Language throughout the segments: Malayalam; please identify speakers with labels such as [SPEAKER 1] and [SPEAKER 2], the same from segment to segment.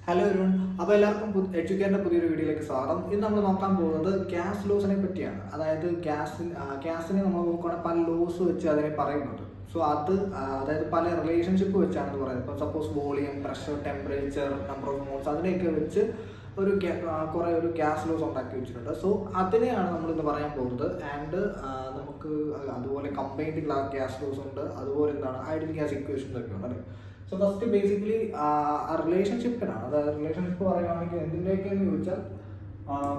[SPEAKER 1] Hello everyone. അപ്പോൾ എല്ലാവർക്കും എഡ്യൂക്കേറ്ററിൻ്റെ പുതിയൊരു വീഡിയോയിലേക്ക് സ്വാഗതം. ഇന്ന് നമ്മൾ നോക്കാൻ പോകുന്നത് ഗ്യാസ് ലോസിനെ പറ്റിയാണ്. അതായത് ഗ്യാസിനെ നമ്മൾ നോക്കുകയാണെങ്കിൽ പല ലോസ് വെച്ച് അതിനെ പറയുന്നുണ്ട്. സോ അതായത് പല റിലേഷൻഷിപ്പ് വെച്ചാണ് ഇത് പറയുന്നത്. ഇപ്പോൾ suppose volume, pressure, temperature, number of moles അതിനെയൊക്കെ വെച്ച് കുറേ ഒരു ഗ്യാസ് ലോസ് ഉണ്ടാക്കി വെച്ചിട്ടുണ്ട്. സോ അതിനെയാണ് നമ്മളിന്ന് പറയാൻ പോകുന്നത്. ആൻഡ് നമുക്ക് അതുപോലെ കമ്പൈൻഡ് ഗ്യാസ് ലോസ് ഉണ്ട്, അതുപോലെ എന്താണ് ഐഡിയൽ ഗ്യാസ് ഇക്വേഷൻസ് ഒക്കെ ഉണ്ട് അല്ലേ. സോ ഫസ്റ്റ് ബേസിക്കലി ആ റിലേഷൻഷിപ്പിനാണ്. അതായത് റിലേഷൻഷിപ്പ് പറയുകയാണെങ്കിൽ എന്തിൻ്റെയൊക്കെയെന്ന് ചോദിച്ചാൽ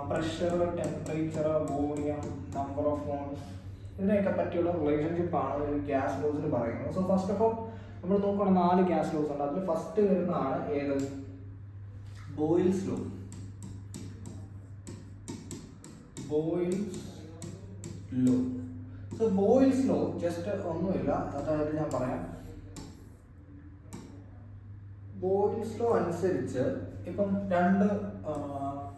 [SPEAKER 1] pressure, temperature, volume, number of moles ഇതിനെയൊക്കെ പറ്റിയുള്ള റിലേഷൻഷിപ്പാണ് ഒരു ഗ്യാസ് ലോസിന് പറയുന്നത്. സോ ഫസ്റ്റ് ഓഫ് ഓൾ നമ്മൾ നോക്കുകയാണെങ്കിൽ 4 ഗ്യാസ് ലോസ് ഉണ്ട്. അതിൽ ഫസ്റ്റ് വരുന്നതാണ് ഏത്? Boils law. So Boyle's law just ഒന്നുമില്ല, അതായത് ഞാൻ പറയാം. ബോയിൽസ് ലോ അനുസരിച്ച് ഇപ്പം 2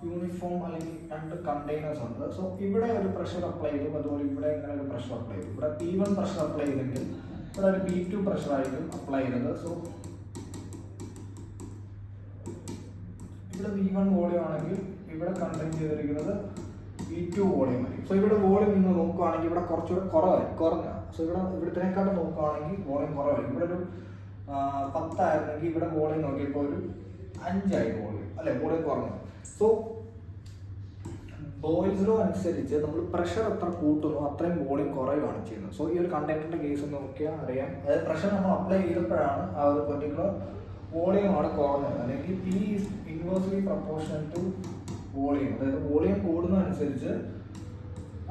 [SPEAKER 1] യൂണിഫോം അല്ലെങ്കിൽ 2 കണ്ടെയ്നേഴ്സ് ഉണ്ട്. സോ ഇവിടെ ഒരു പ്രഷർ അപ്ലൈ ചെയ്തു, അതുപോലെ ഇവിടെ ഇങ്ങനെ ഒരു പ്രഷർ അപ്ലൈ ചെയ്തു. ഇവിടെ P1 പ്രഷർ അപ്ലൈ ചെയ്തെങ്കിൽ ഇവിടെ ഒരു P2 പ്രഷർ ആയിരിക്കും അപ്ലൈ ചെയ്തത്. സോ ഇവിടെ V1 വോളിയം ആണെങ്കിൽ ഇവിടെ കണ്ടെയ്ൻ ചെയ്തിരിക്കുന്നത് V2 വോളിയം ആയിരിക്കും. സോ ഇവിടെ വോളിയം നിങ്ങൾ നോക്കുകയാണെങ്കിൽ ഇവിടെ കുറച്ചുകൂടെ കുറഞ്ഞ. സോ ഇവിടത്തേക്കാട്ടും നോക്കുകയാണെങ്കിൽ വോളിയം കുറവായിരിക്കും. ഇവിടെ ഒരു 10 ആയിരുന്നെങ്കിൽ ഇവിടെ വോളിയം നോക്കിയപ്പോൾ ഒരു 5 ആയി വോളിയം അല്ലെ, വോളിയം കുറഞ്ഞു. സോ ബോയിൽസ് ലോ അനുസരിച്ച് നമ്മൾ പ്രഷർ എത്ര കൂട്ടുന്നു അത്രയും വോളിയം കുറയുകയാണ് ചെയ്യുന്നത്. സോ ഈ ഒരു കണ്ടെയ്നറിന്റെ കേസ് നോക്കിയാൽ അറിയാം, അതായത് പ്രഷർ നമ്മൾ അപ്ലൈ ചെയ്തപ്പോഴാണ് ആ ഒരു പെർട്ടിക്കുലർ വോളിയം അവിടെ കുറഞ്ഞത്. അല്ലെങ്കിൽ P is inversely proportional to volume. അതായത് വോളിയം കൂടുന്നതനുസരിച്ച്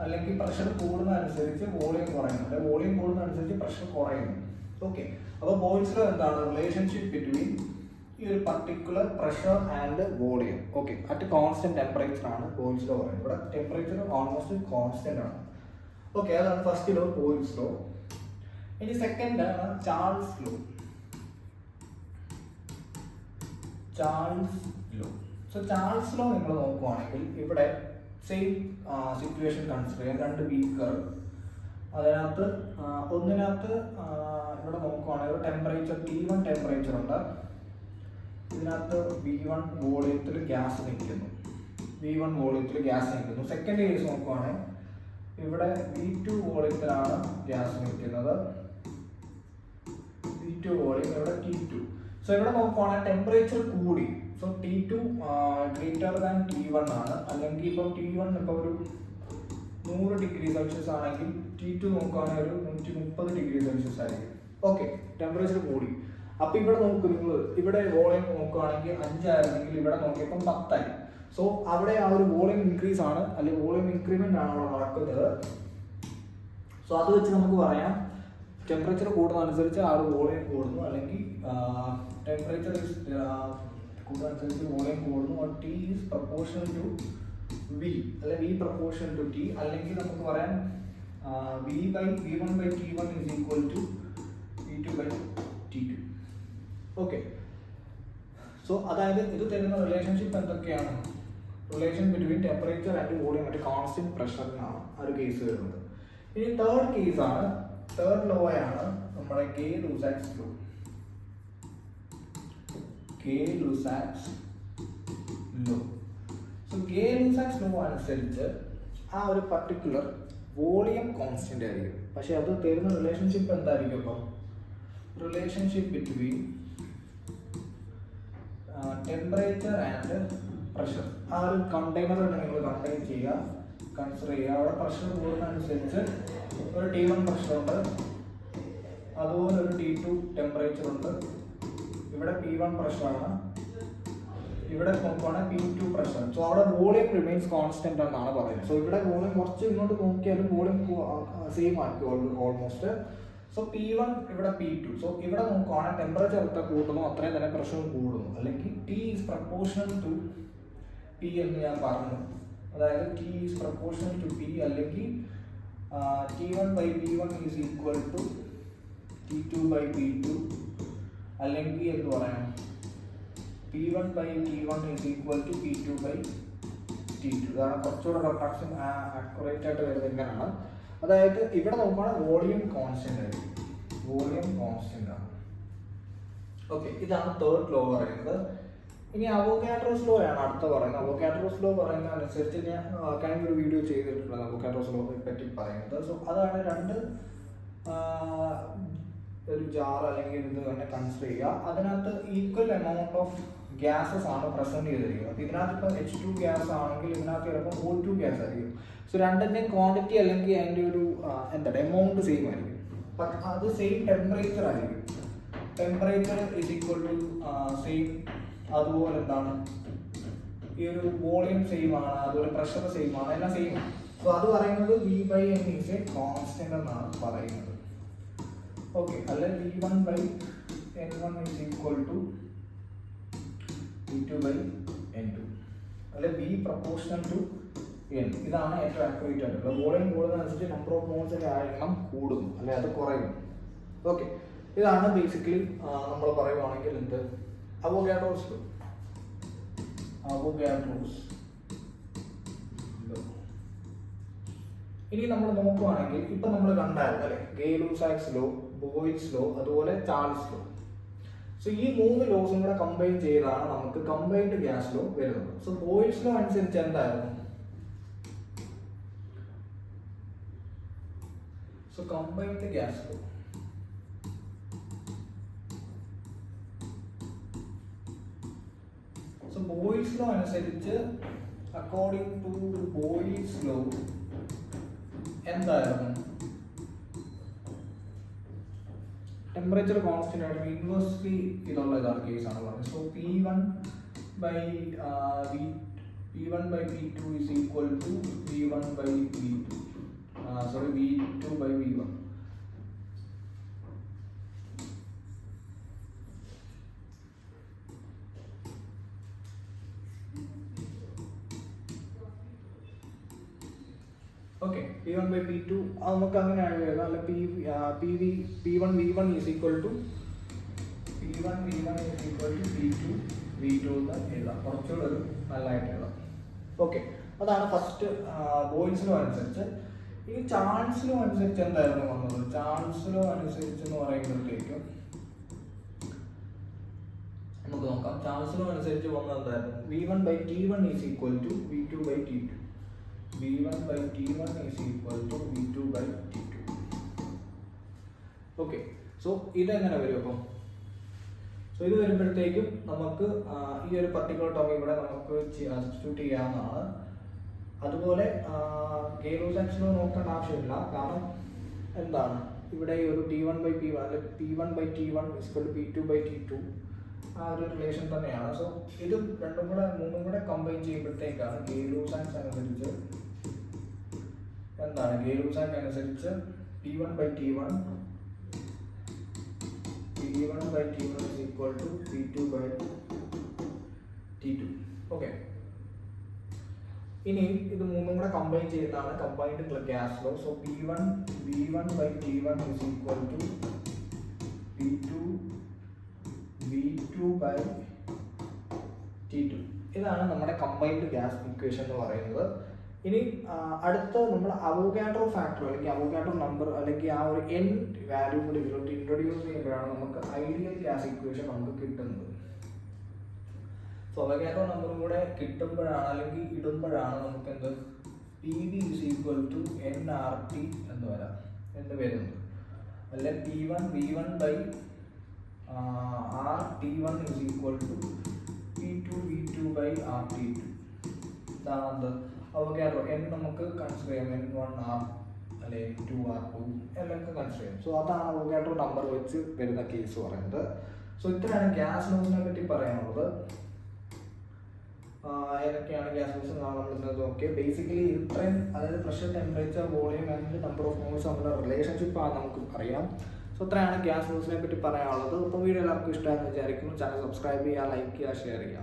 [SPEAKER 1] അല്ലെങ്കിൽ പ്രഷർ കൂടുന്നതനുസരിച്ച് വോളിയം കുറയുന്നു, അല്ലെങ്കിൽ വോളിയം കൂടുന്നതനുസരിച്ച് പ്രഷർ കുറയുന്നു. ഓക്കെ, അപ്പോൾ ബോയിൽസ് ലോ എന്താണ്? റിലേഷൻഷിപ്പ് ബിറ്റ്വീൻ ഈ ഒരു particular pressure and volume. Okay, at constant temperature ആണ് ബോയിൽസ് ലോ പറയുന്നത്. ഇവിടെ ടെമ്പറേച്ചർ ഓൾമോസ്റ്റ് കോൺസ്റ്റന്റ് ആണ്. ഓക്കെ, അതാണ് ഫസ്റ്റ് ലോ, ബോയിൽസ് ലോ. ഇനി സെക്കൻഡ് ആണ് Charles law. So Charles law നിങ്ങൾ നോക്കുവാണെങ്കിൽ ഇവിടെ സെയിം സിറ്റുവേഷൻ കൺസിഡർ ചെയ്യാം. 2 ബീക്കർ, അതിനകത്ത് ഒന്നിനകത്ത് ഇവിടെ നോക്കുവാണെങ്കിൽ ടെമ്പറേച്ചർ T1 ടെമ്പറേച്ചർ ഉണ്ട്. ഇതിനകത്ത് V1 വോളിയത്തിൽ ഗ്യാസ് നിൽക്കുന്നു. സെക്കൻഡ് കേസ് നോക്കുവാണെങ്കിൽ ഇവിടെ V2 വോളിയത്തിലാണ് ഗ്യാസ് നിൽക്കുന്നത്. V2 വോളിയം, ഇവിടെ T2. സോ ഇവിടെ നോക്കുവാണെങ്കിൽ ടെമ്പറേച്ചർ കൂടി. So T2 greater than T1 ആണ്. അല്ലെങ്കിൽ ഇപ്പം T1 ഇപ്പോൾ ഒരു 100 ഡിഗ്രി സെൽഷ്യസ് ആണെങ്കിൽ T2 നോക്കുകയാണെങ്കിൽ ഒരു 130 ഡിഗ്രി സെൽഷ്യസ് ആയിരിക്കും. ഓക്കെ, ടെമ്പറേച്ചർ കൂടി. അപ്പോൾ ഇവിടെ നിങ്ങൾ ഇവിടെ വോളിയം നോക്കുകയാണെങ്കിൽ 5 ആയിരുന്നെങ്കിൽ ഇവിടെ നോക്കിയപ്പം 10 ആയി. സോ അവിടെ ആ ഒരു വോളിയം ഇൻക്രീസ് ആണ്, അല്ലെങ്കിൽ വോളിയം ഇൻക്രിമെന്റ് ആണ് അവിടെ നടക്കുന്നത്. സോ അത് വെച്ച് നമുക്ക് പറയാം ടെമ്പറേച്ചർ കൂടുന്നതനുസരിച്ച് ആ ഒരു വോളിയം കൂടുന്നു, അല്ലെങ്കിൽ ടെമ്പറേച്ചർ കൂടുന്നതനുസരിച്ച് വോളിയം കൂടുന്നു. T is proportional to V, അല്ലെ V പ്രൊപ്പോർഷണൽ ടു T, അല്ലെങ്കിൽ നമുക്ക് പറയാം V1 by T1 is equal to V2 by T2. Okay, so അതായത് ഇത് തരുന്ന റിലേഷൻഷിപ്പ് എന്തൊക്കെയാണ്? Relation between temperature and volume at constant പ്രഷറിനാണ് ആ ഒരു കേസ് വരുന്നത്. ഇനി തേർഡ് ലോ ആണ് നമ്മുടെ Gay Lussac's law. So Gay Lussac's law അനുസരിച്ച് ആ ഒരു പർട്ടിക്കുലർ വോളിയം കോൺസ്റ്റന്റ് ആയിരിക്കും. പക്ഷെ അത് തരുന്ന റിലേഷൻഷിപ്പ് എന്തായിരിക്കും? അപ്പം relationship between temperature and pressure. ആ ഒരു കണ്ടെയ്നർ നിങ്ങൾ കണ്ടെയ്ൻ ചെയ്യുക, കൺസിഡർ ചെയ്യുക. അവിടെ പ്രഷർ കൂടുന്നതനുസരിച്ച് ഒരു T1 പ്രഷർ ഉണ്ട്, അതുപോലെ ഒരു T2 ടെമ്പറേച്ചർ ഉണ്ട്. ഇവിടെ P1 പ്രഷറാണ്, ഇവിടെ നോക്കുകയാണെങ്കിൽ P2 പ്രഷർ. സോ അവിടെ വോളിയം റിമെയിൻസ് കോൺസ്റ്റന്റ് എന്നാണ് പറയുന്നത്. സോ ഇവിടെ വോളിയം കുറച്ച് ഇങ്ങോട്ട് നോക്കിയാലും വോളിയം സെയിം ആയിരിക്കും ഓൾമോസ്റ്റ്. സോ P1 ഇവിടെ P2. സോ ഇവിടെ നോക്കുകയാണെങ്കിൽ ടെമ്പറേച്ചർ എത്ര കൂട്ടുന്നു അത്രയും തന്നെ പ്രഷർ കൂടുന്നു, അല്ലെങ്കിൽ T is proportional to P എന്ന് ഞാൻ പറഞ്ഞു. അതായത് T is proportional to P, അല്ലെങ്കിൽ T1 by P1 is equal to T2 by P2, അല്ലെങ്കിൽ എന്ത് പറയാം P1 by T1 is equal to P2 by T2. ഇതാണ് കുറച്ചുകൂടെ അക്യുറേറ്റ് ആയിട്ട് വരുന്നത് ഇങ്ങനെയാണ്. അതായത് ഇവിടെ നോക്കുകയാണെങ്കിൽ വോളിയം കോൺസ്റ്റന്റ് ആയിരിക്കും, ആണ്. ഓക്കെ, ഇതാണ് തേർഡ് ലോ പറയുന്നത്. ഇനി അവോഗാഡ്രോസ് ലോ ആണ് അടുത്ത പറയുന്നത്. അവോഗാഡ്രോസ് ലോ പറയുന്ന അനുസരിച്ച് ഞാൻ കഴിഞ്ഞ ഒരു വീഡിയോ ചെയ്തിട്ടുണ്ട് അവോഗാഡ്രോസ് ലോയെ പറ്റി പറയുന്നത്. സോ അതാണ് രണ്ട് ഒരു ജാർ അല്ലെങ്കിൽ ഇത് തന്നെ കൺസിഡർ ചെയ്യുക. അതിനകത്ത് ഈക്വൽ എമൗണ്ട് ഓഫ് ഗ്യാസസ് ആണ് പ്രസന്റ് ചെയ്തിരിക്കുന്നത്. അപ്പോൾ ഇതിനകത്ത് ഇപ്പോൾ H2 ഗ്യാസ് ആണെങ്കിൽ ഇതിനകത്ത് ചിലപ്പോൾ O2 ഗ്യാസ് ആയിരിക്കും. സോ രണ്ടിൻ്റെയും ക്വാണ്ടിറ്റി അല്ലെങ്കിൽ അതിൻ്റെ ഒരു എന്താണ് എമൗണ്ട് സെയിം ആയിരിക്കും, ബട്ട് അത് സെയിം ടെമ്പറേച്ചർ ആയിരിക്കും. Temperature is equal to same. അതുപോലെ എന്താണ് ഈ ഒരു വോളിയം സെയിം ആണ്, അതുപോലെ പ്രഷർ സെയിം ആണ്, എല്ലാം സെയിം ആണ്. സോ അത് പറയുന്നത് V/N ഈസ് എ കോൺസ്റ്റന്റ് എന്നാണ് പറയുന്നത്. ഓക്കെ, അല്ല V1/N1 is equal to V2/N2, അല്ല V പ്രൊപ്പോർഷണൽ ടു N. ഇതാണ് ഏറ്റവും ആക്യുറേറ്റ് ആയിട്ടുള്ളത്. വോളിയം കൂടുന്നതനുസരിച്ച് നമ്പർ ഓഫ് മോൾസിന്റെ ആഴം കൂടുന്നു, അല്ലെ അത് കുറയുന്നു. ഓക്കെ, ഇതാണ് ബേസിക്കലി നമ്മൾ പറയുവാണെങ്കിൽ എന്ത് അവോഗാഡ്രോസ് ലോ. ഇനി നമ്മൾ നോക്കുവാണെങ്കിൽ ഇപ്പൊ നമ്മൾ കണ്ടായിരുന്നു അല്ലെ, ഗേ-ലൂസാക്സ് ലോ, ബോയിൽസ് ലോ, അതുപോലെ ചാൾസ് ലോ. സോ ഈ മൂന്ന് ലോസും കൂടെ കമ്പൈൻ ചെയ്താണ് നമുക്ക് കമ്പൈൻഡ് ഗ്യാസ് ലോ വരുന്നത്. സോ ബോയിൽസ് ലോ അനുസരിച്ച് എന്തായിരുന്നു? So combined gas law Boyle's law അനുസരിച്ച് അക്കോർഡിംഗ് ടു ബോയിൽസ് ലോ എന്തായിരുന്നു? ടെമ്പറേച്ചർ കോൺസ്റ്റന്റ് ആയിട്ട് ഇൻവേഴ്സ്ലി ഇതുള്ള ഇതാണ് കേസാണ് പറഞ്ഞത്. So P1/P2 is equal to V1/V2, V2/V1. Okay, P1/P2 നമുക്ക് അങ്ങനെയാണ് വരുന്നത്. അല്ല P1V1 is equal to P2V2 എന്ന് എഴുതാം. കുറച്ചുകൂടെ ഒരു നല്ലതായിട്ട് എഴുതാം. ഓക്കെ, അതാണ് ഫസ്റ്റ് ബോയിൽസ് ലോ അനുസരിച്ച്. ഇനി ചാൾസ് ലോ അനുസരിച്ച് എന്തായിരുന്നു വന്നത്? ചാൾസ് ലോ അനുസരിച്ച് എന്ന് പറയുമ്പോഴത്തേക്കും നമുക്ക് നോക്കാം. ചാൾസ് ലോ അനുസരിച്ച് വന്നത് എന്തായിരുന്നു? V1/T1 is equal to V2/T2. V1/T1 is equal to V2/T2. Okay, so ഇതെങ്ങനെ വരും അപ്പം? സോ ഇത് വരുമ്പോഴത്തേക്കും നമുക്ക് ഈ ഒരു പർട്ടിക്കുലർ ടേം ഇവിടെ നമുക്ക് സബ്സ്റ്റിറ്റ്യൂട്ട് ചെയ്യാവുന്നതാണ്. അതുപോലെ ഗേ-ലൂസാക്സ് ലോ നോക്കേണ്ട ആവശ്യമില്ല, കാരണം എന്താണ് ഇവിടെ ഒരു T1/P1 അല്ലെ P1/T1 is equal to P2/T2 ആ ഒരു റിലേഷൻ തന്നെയാണ്. സോ ഇതും മൂന്നും കൂടെ കമ്പൈൻ ചെയ്യുമ്പോഴത്തേക്കാണ് ഗേ-ലൂസാക്സ് അനുസരിച്ച് എന്താണ് ഗേ-ലൂസാക്സ് അനുസരിച്ച് P1/T1 is equal to P2/T2. Okay, ഇനി ഇത് മൂന്നും കൂടെ കമ്പൈൻ ചെയ്യുന്നതാണ് combined gas law. So V1/T1 is equal to V2/T2. ഇതാണ് നമ്മുടെ കമ്പൈൻഡ് ഗ്യാസ് ഇക്വേഷൻ എന്ന് പറയുന്നത്. ഇനി അടുത്ത നമ്മൾ അവോഗാഡ്രോ ഫാക്ടർ അല്ലെങ്കിൽ അവോഗാഡ്രോ നമ്പർ അല്ലെങ്കിൽ ആ ഒരു N വാല്യൂ കൂടി ഇതിലോട്ട് ഇൻട്രൊഡ്യൂസ് ചെയ്യുമ്പോഴാണ് നമുക്ക് ഐഡിയൽ ഗ്യാസ് ഇക്വേഷൻ നമുക്ക് കിട്ടുന്നത്. സോ അവോഗാഡ്രോ നമ്പറും കൂടെ കിട്ടുമ്പോഴാണ് അല്ലെങ്കിൽ ഇടുമ്പോഴാണ് നമുക്ക് എന്ത് PV is equal to nRT എന്ന് വരുന്നത്. അല്ല V1/RT1 is equal to P2V2/RT2. ഇതാണ് അവോഗാഡ്രോ. N നമുക്ക് കൺസിഡർ ചെയ്യാം, N1R അല്ലെ N2R2 എല്ലാം കൺസിഡർ ചെയ്യാം. സോ അതാണ് അവോഗാഡ്രോ നമ്പർ വെച്ച് വരുന്ന കേസ് പറയുന്നത്. സോ ഇത്രയാണ് ഗ്യാസ് ലോസിനെ പറ്റി പറയാനുള്ളത്. ഏതൊക്കെയാണ് ഗ്യാസ് ലോസ് നമ്മൾ ഓക്കെ. ബേസിക്കലി ഇത്രയും, അതായത് pressure, temperature, volume and number of moles തമ്മിലുള്ള റിലേഷൻഷിപ്പ് ആണ് നമുക്ക് അറിയാം. സോ ഇത്രയാണ് ഗ്യാസ് ലോസിനെ പറ്റി പറയാനുള്ളത്. അപ്പോൾ വീഡിയോ എല്ലാവർക്കും ഇഷ്ടമായെന്ന് വിചാരിക്കുന്നു. ചാനൽ സബ്സ്ക്രൈബ് ചെയ്യുക, ലൈക്ക് ചെയ്യുക, ഷെയർ ചെയ്യുക.